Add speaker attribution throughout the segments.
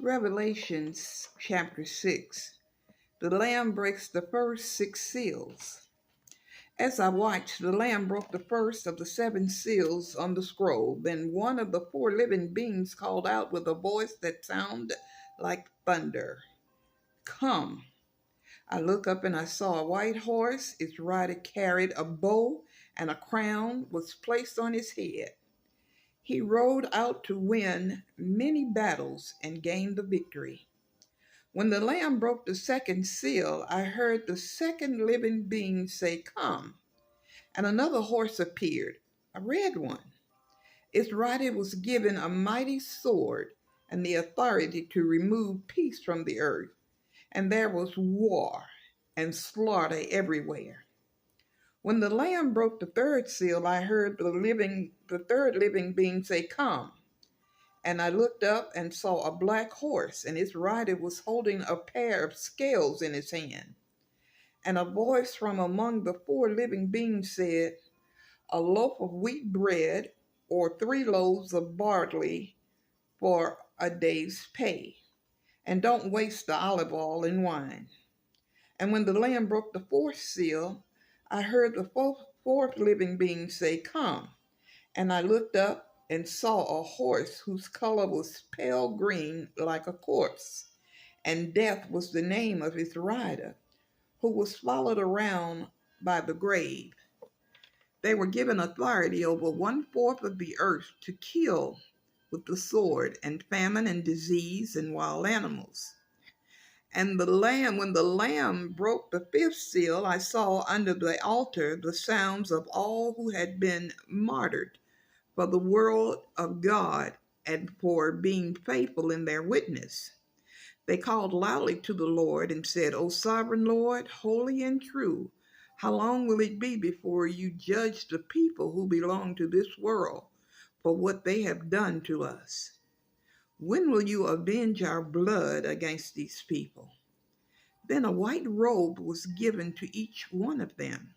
Speaker 1: Revelations chapter 6. The Lamb breaks the first six seals. As I watched, the Lamb broke the first of the seven seals on the scroll. Then one of the four living beings called out with a voice that sounded like thunder, "Come." I looked up and I saw a white horse. Its rider carried a bow, and a crown was placed on his head. He rode out to win many battles and gain the victory. When the Lamb broke the second seal, I heard the second living being say, "Come." And another horse appeared, a red one. Its rider was given a mighty sword and the authority to remove peace from the earth. And there was war and slaughter everywhere. When the Lamb broke the third seal, I heard the third living being say, "Come." And I looked up and saw a black horse, and its rider was holding a pair of scales in his hand. And a voice from among the four living beings said, "A loaf of wheat bread or 3 loaves of barley for a day's pay. And don't waste the olive oil and wine." And when the Lamb broke the fourth seal, I heard the fourth living being say, "Come." And I looked up and saw a horse whose color was pale green like a corpse, and death was the name of his rider, who was followed around by the grave. They were given authority over 1/4 of the earth to kill with the sword, and famine and disease and wild animals. And when the Lamb broke the fifth seal, I saw under the altar the sounds of all who had been martyred for the word of God and for being faithful in their witness. They called loudly to the Lord and said, "O sovereign Lord, holy and true, how long will it be before you judge the people who belong to this world for what they have done to us? When will you avenge our blood against these people?" Then a white robe was given to each one of them,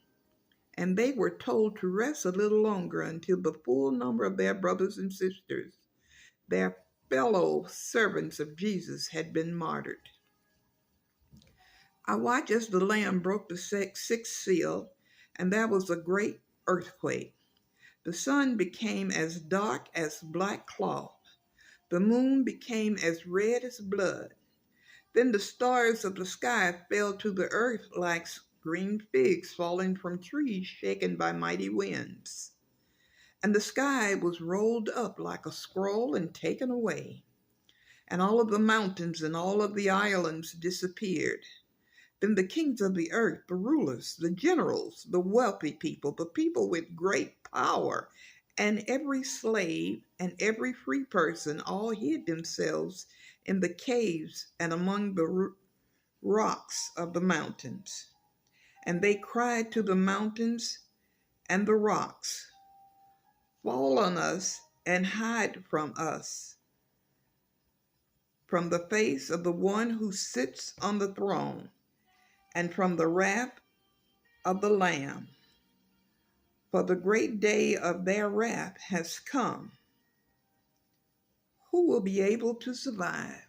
Speaker 1: and they were told to rest a little longer until the full number of their brothers and sisters, their fellow servants of Jesus, had been martyred. I watched as the Lamb broke the sixth seal, and there was a great earthquake. The sun became as dark as black cloth. The moon became as red as blood. Then the stars of the sky fell to the earth like green figs falling from trees shaken by mighty winds. And the sky was rolled up like a scroll and taken away. And all of the mountains and all of the islands disappeared. Then the kings of the earth, the rulers, the generals, the wealthy people, the people with great power, and every slave and every free person all hid themselves in the caves and among the rocks of the mountains. And they cried to the mountains and the rocks, "Fall on us and hide from us from the face of the one who sits on the throne and from the wrath of the Lamb. For the great day of their wrath has come. Who will be able to survive?"